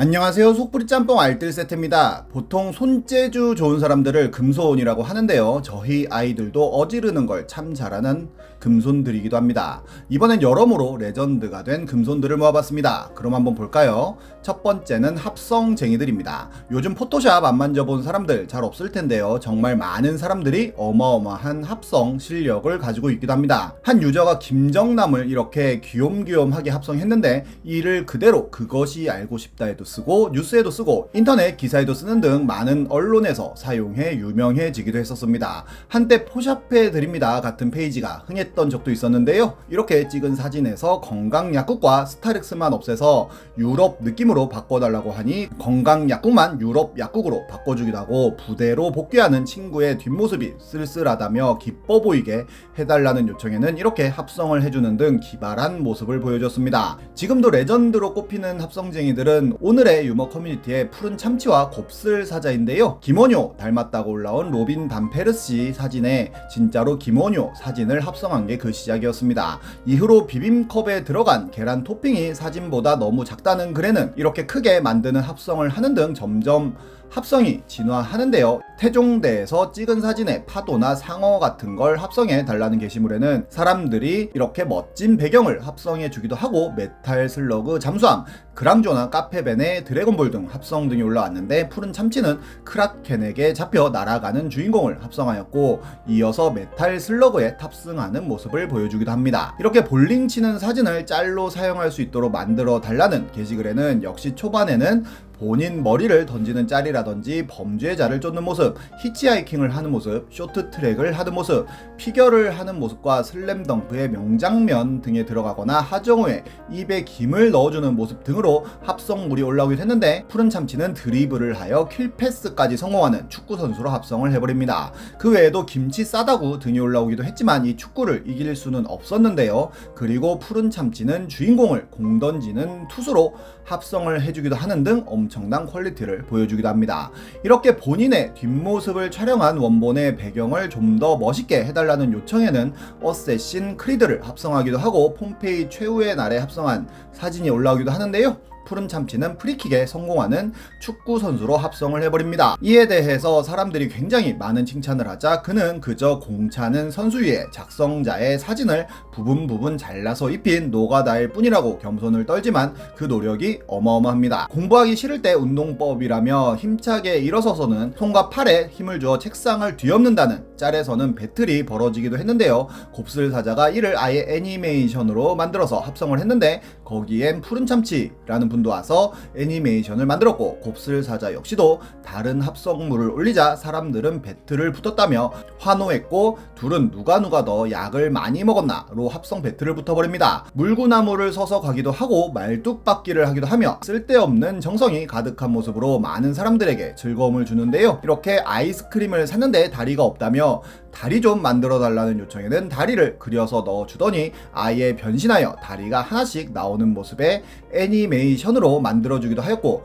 안녕하세요. 속풀이 짬뽕 알뜰 세트입니다. 보통 손재주 좋은 사람들을 금손이라고 하는데요. 저희 아이들도 어지르는 걸 참 잘하는 금손들이기도 합니다. 이번엔 여러모로 레전드가 된 금손들을 모아봤습니다. 그럼 한번 볼까요? 첫 번째는 합성쟁이들입니다. 요즘 포토샵 안 만져본 사람들 잘 없을 텐데요. 정말 많은 사람들이 어마어마한 합성 실력을 가지고 있기도 합니다. 한 유저가 김정남을 이렇게 귀염귀염하게 합성했는데 이를 그대로 그것이 알고 싶다 해도 쓰고 뉴스에도 쓰고 인터넷 기사에도 쓰는 등 많은 언론에서 사용해 유명해지기도 했었습니다. 한때 포샵해 드립니다 같은 페이지가 흥했던 적도 있었는데요. 이렇게 찍은 사진에서 건강약국과 스타렉스만 없애서 유럽 느낌으로 바꿔달라고 하니 건강약국만 유럽 약국으로 바꿔주기도 하고 부대로 복귀하는 친구의 뒷모습이 쓸쓸하다며 기뻐 보이게 해달라는 요청에는 이렇게 합성을 해주는 등 기발한 모습을 보여줬습니다. 지금도 레전드로 꼽히는 합성쟁이들은 오늘의 유머 커뮤니티의 푸른 참치와 곱슬 사자인데요. 김원효 닮았다고 올라온 로빈 반 페르시 사진에 진짜로 김원효 사진을 합성한 게 그 시작이었습니다. 이후로 비빔컵에 들어간 계란 토핑이 사진보다 너무 작다는 글에는 이렇게 크게 만드는 합성을 하는 등 점점 합성이 진화하는데요. 태종대에서 찍은 사진에 파도나 상어 같은 걸 합성해 달라는 게시물에는 사람들이 이렇게 멋진 배경을 합성해 주기도 하고 메탈 슬러그 잠수함, 그랑조나 카페벤의 드래곤볼 등 합성 등이 올라왔는데 푸른 참치는 크라켄에게 잡혀 날아가는 주인공을 합성하였고 이어서 메탈 슬러그에 탑승하는 모습을 보여주기도 합니다. 이렇게 볼링 치는 사진을 짤로 사용할 수 있도록 만들어 달라는 게시글에는 역시 초반에는 본인 머리를 던지는 짤이라든지 범죄자를 쫓는 모습, 히치하이킹을 하는 모습, 쇼트트랙을 하는 모습, 피겨를 하는 모습과 슬램덩크의 명장면 등에 들어가거나 하정우의 입에 김을 넣어주는 모습 등으로 합성물이 올라오기도 했는데 푸른 참치는 드리블을 하여 킬패스까지 성공하는 축구 선수로 합성을 해버립니다. 그 외에도 김치 싸다구 등이 올라오기도 했지만 이 축구를 이길 수는 없었는데요. 그리고 푸른 참치는 주인공을 공 던지는 투수로 합성을 해주기도 하는 등 엄청난 퀄리티를 보여주기도 합니다. 이렇게 본인의 뒷모습을 촬영한 원본의 배경을 좀 더 멋있게 해달라는 요청에는 어쌔신 크리드를 합성하기도 하고 폼페이 최후의 날에 합성한 사진이 올라오기도 하는데요. 푸른 참치는 프리킥에 성공하는 축구 선수로 합성을 해버립니다. 이에 대해서 사람들이 굉장히 많은 칭찬을 하자 그는 그저 공차는 선수 위에 작성자의 사진을 부분 잘라서 입힌 노가다일 뿐이라고 겸손을 떨지만 그 노력이 어마어마합니다. 공부하기 싫을 때 운동법이라며 힘차게 일어서서는 손과 팔에 힘을 주어 책상을 뒤엎는다는 짤에서는 배틀이 벌어지기도 했는데요. 곱슬 사자가 이를 아예 애니메이션으로 만들어서 합성을 했는데 거기엔 푸른 참치라는 분도 와서 애니메이션을 만들었고 곱슬 사자 역시도 다른 합성물을 올리자 사람들은 배틀을 붙었다며 환호했고 둘은 누가 더 약을 많이 먹었나로 합성 배틀을 붙어버립니다. 물구나무를 서서 가기도 하고 말뚝박기를 하기도 하며 쓸데없는 정성이 가득한 모습으로 많은 사람들에게 즐거움을 주는데요. 이렇게 아이스크림을 샀는데 다리가 없다며 다리 좀 만들어 달라는 요청에는 다리를 그려서 넣어주더니 아예 변신하여 다리가 하나씩 나오는 모습의 애니메이션으로 만들어주기도 하였고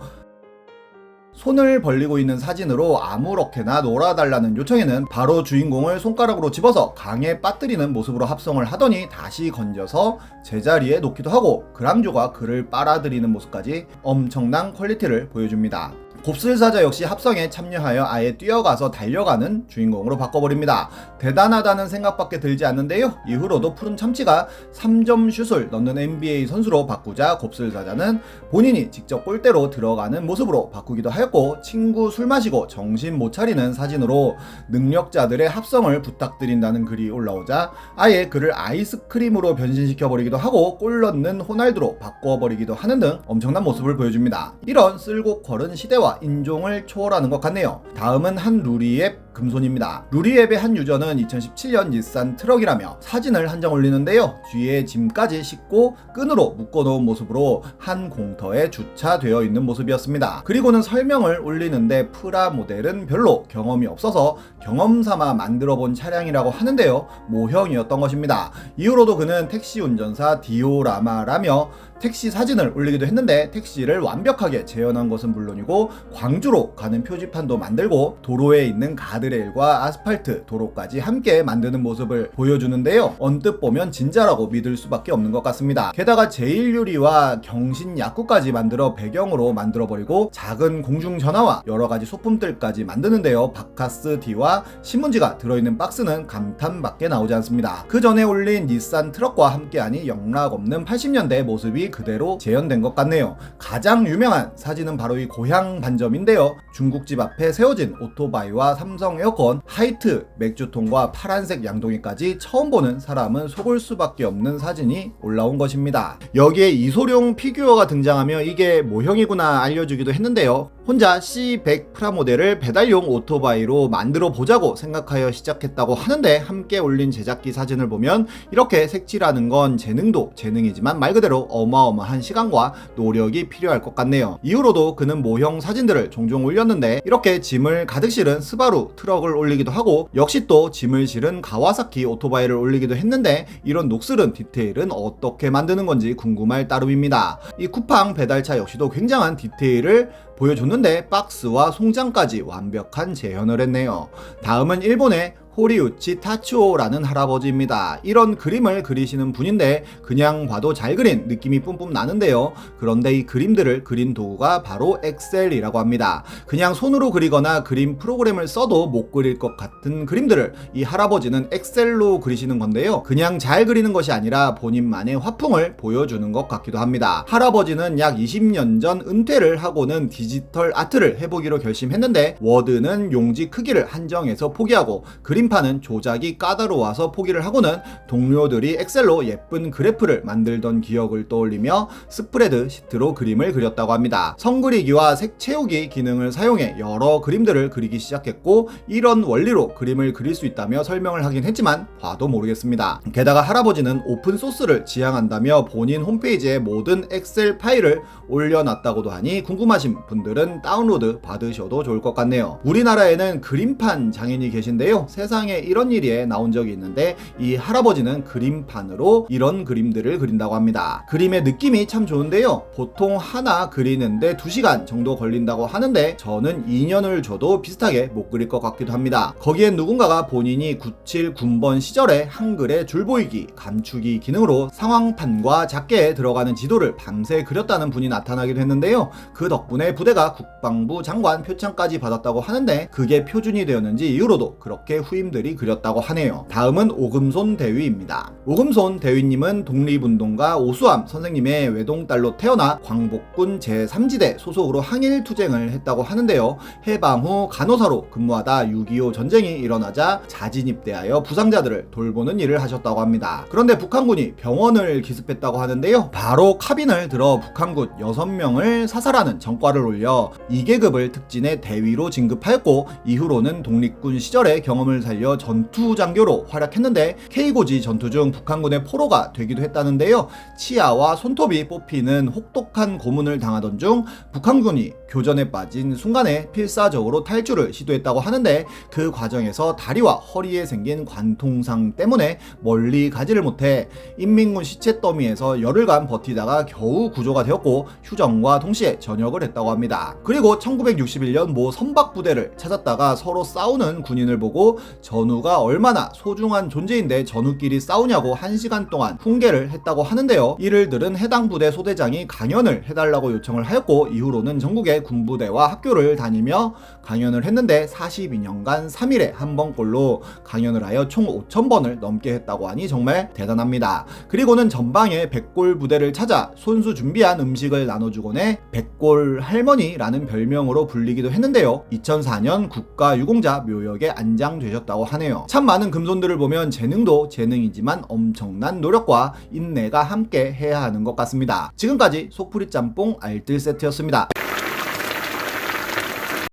손을 벌리고 있는 사진으로 아무렇게나 놀아달라는 요청에는 바로 주인공을 손가락으로 집어서 강에 빠뜨리는 모습으로 합성을 하더니 다시 건져서 제자리에 놓기도 하고 그랑조가 그를 빨아들이는 모습까지 엄청난 퀄리티를 보여줍니다. 곱슬 사자 역시 합성에 참여하여 아예 뛰어가서 달려가는 주인공으로 바꿔버립니다. 대단하다는 생각밖에 들지 않는데요. 이후로도 푸른 참치가 3점 슛을 넣는 NBA 선수로 바꾸자 곱슬 사자는 본인이 직접 골대로 들어가는 모습으로 바꾸기도 하였고 친구 술 마시고 정신 못 차리는 사진으로 능력자들의 합성을 부탁드린다는 글이 올라오자 아예 그를 아이스크림으로 변신시켜버리기도 하고 골 넣는 호날두로 바꿔버리기도 하는 등 엄청난 모습을 보여줍니다. 이런 쓸고컬은 시대와 인종을 초월하는 것 같네요. 다음은 한 루리앱 금손입니다. 루리앱의 한 유저는 2017년 닛산 트럭이라며 사진을 한 장 올리는데요. 뒤에 짐까지 싣고 끈으로 묶어놓은 모습으로 한 공터에 주차되어 있는 모습이었습니다. 그리고는 설명을 올리는데 프라모델은 별로 경험이 없어서 경험삼아 만들어본 차량이라고 하는데요. 모형이었던 것입니다. 이후로도 그는 택시 운전사 디오라마라며 택시 사진을 올리기도 했는데 택시를 완벽하게 재현한 것은 물론이고 광주로 가는 표지판도 만들고 도로에 있는 가드 가드레일과 아스팔트, 도로까지 함께 만드는 모습을 보여주는데요. 언뜻 보면 진짜라고 믿을 수밖에 없는 것 같습니다. 게다가 제1유리와 경신 약구까지 만들어 배경으로 만들어버리고 작은 공중전화와 여러가지 소품들까지 만드는데요. 바카스 D와 신문지가 들어있는 박스는 감탄밖에 나오지 않습니다. 그 전에 올린 닛산 트럭과 함께하니 영락없는 80년대 모습이 그대로 재현된 것 같네요. 가장 유명한 사진은 바로 이 고향 반점인데요. 중국집 앞에 세워진 오토바이와 삼성 에어컨, 하이트 맥주통과 파란색 양동이까지 처음 보는 사람은 속을 수밖에 없는 사진이 올라온 것입니다. 여기에 이소룡 피규어가 등장하며 이게 모형이구나 알려주기도 했는데요. 혼자 C100 프라모델을 배달용 오토바이로 만들어 보자고 생각하여 시작했다고 하는데 함께 올린 제작기 사진을 보면 이렇게 색칠하는 건 재능도 재능이지만 말 그대로 어마어마한 시간과 노력이 필요할 것 같네요. 이후로도 그는 모형 사진들을 종종 올렸는데 이렇게 짐을 가득 실은 스바루 트럭을 올리기도 하고 역시 또 짐을 실은 가와사키 오토바이를 올리기도 했는데 이런 녹슬은 디테일은 어떻게 만드는 건지 궁금할 따름입니다. 이 쿠팡 배달차 역시도 굉장한 디테일을 보여줬는데 박스와 송장까지 완벽한 재현을 했네요. 다음은 일본의 호리우치 타츠오라는 할아버지입니다. 이런 그림을 그리시는 분인데 그냥 봐도 잘 그린 느낌이 뿜뿜 나는데요. 그런데 이 그림들을 그린 도구가 바로 엑셀이라고 합니다. 그냥 손으로 그리거나 그림 프로그램을 써도 못 그릴 것 같은 그림들을 이 할아버지는 엑셀로 그리시는 건데요. 그냥 잘 그리는 것이 아니라 본인만의 화풍을 보여주는 것 같기도 합니다. 할아버지는 약 20년 전 은퇴를 하고는 디지털 아트를 해보기로 결심했는데 워드는 용지 크기를 한정해서 포기하고 그림판은 조작이 까다로워서 포기를 하고는 동료들이 엑셀로 예쁜 그래프를 만들던 기억을 떠올리며 스프레드 시트로 그림을 그렸다고 합니다. 선 그리기와 색 채우기 기능을 사용해 여러 그림들을 그리기 시작했고 이런 원리로 그림을 그릴 수 있다며 설명을 하긴 했지만 봐도 모르겠습니다. 게다가 할아버지는 오픈소스를 지향한다며 본인 홈페이지에 모든 엑셀 파일을 올려놨다고도 하니 궁금하신 분들은 다운로드 받으셔도 좋을 것 같네요. 우리나라에는 그림판 장인이 계신데요. 세상에 이런 일이 나온 적이 있는데 이 할아버지는 그림판으로 이런 그림들을 그린다고 합니다. 그림의 느낌이 참 좋은데요. 보통 하나 그리는데 2시간 정도 걸린다고 하는데 저는 2년을 줘도 비슷하게 못 그릴 것 같기도 합니다. 거기엔 누군가가 본인이 97 군번 시절에 한글의 줄보이기, 감추기 기능으로 상황판과 작게 들어가는 지도를 밤새 그렸다는 분이 나타나기도 했는데요. 그 덕분에 부대가 국방부 장관 표창까지 받았다고 하는데 그게 표준이 되었는지 이후로도 그렇게 후임들이 그렸다고 하네요. 다음은 오금손 대위입니다. 오금손 대위님은 독립운동가 오수암 선생님의 외동딸로 태어나 광복군 제3지대 소속으로 항일투쟁을 했다고 하는데요. 해방 후 간호사로 근무하다 6.25 전쟁이 일어나자 자진입대하여 부상자들을 돌보는 일을 하셨다고 합니다. 그런데 북한군이 병원을 기습했다고 하는데요. 바로 카빈을 들어 북한군 6명을 사살하는 전과를 올려 2계급을 특진의 대위로 진급하였고 이후로는 독립군 시절의 경험을 살려 전투장교로 활약했는데 K고지 전투 중 북한군의 포로가 되기도 했다는데요. 치아와 손톱이 뽑히는 혹독한 고문을 당하던 중 북한군이 교전에 빠진 순간에 필사적으로 탈주를 시도했다고 하는데 그 과정에서 다리와 허리에 생긴 관통상 때문에 멀리 가지를 못해 인민군 시체 더미에서 열흘간 버티다가 겨우 구조가 되었고 휴전과 동시에 전역을 했다고 합니다. 그리고 1961년 모 선박부대를 찾았다가 서로 싸우는 군인을 보고 전우가 얼마나 소중한 존재인데 전우끼리 싸우냐고 1시간 동안 훈계를 했다고 하는데요. 이를 들은 해당 부대 소대장이 강연을 해달라고 요청을 하였고 이후로는 전국의 군부대와 학교를 다니며 강연을 했는데 42년간 3일에 한 번꼴로 강연을 하여 총 5,000번을 넘게 했다고 하니 정말 대단합니다. 그리고는 전방에 백골 부대를 찾아 손수 준비한 음식을 나눠주곤 해 백골 할머니라는 별명으로 불리기도 했는데요. 2004년 국가유공자 묘역에 안장되셨다고 하네요. 참 많은 금손들을 보면 재능도 재능이지만 엄청난 노력과 인내가 함께 해야 하는 것 같습니다. 지금까지 속풀이 짬뽕 알뜰 세트였습니다.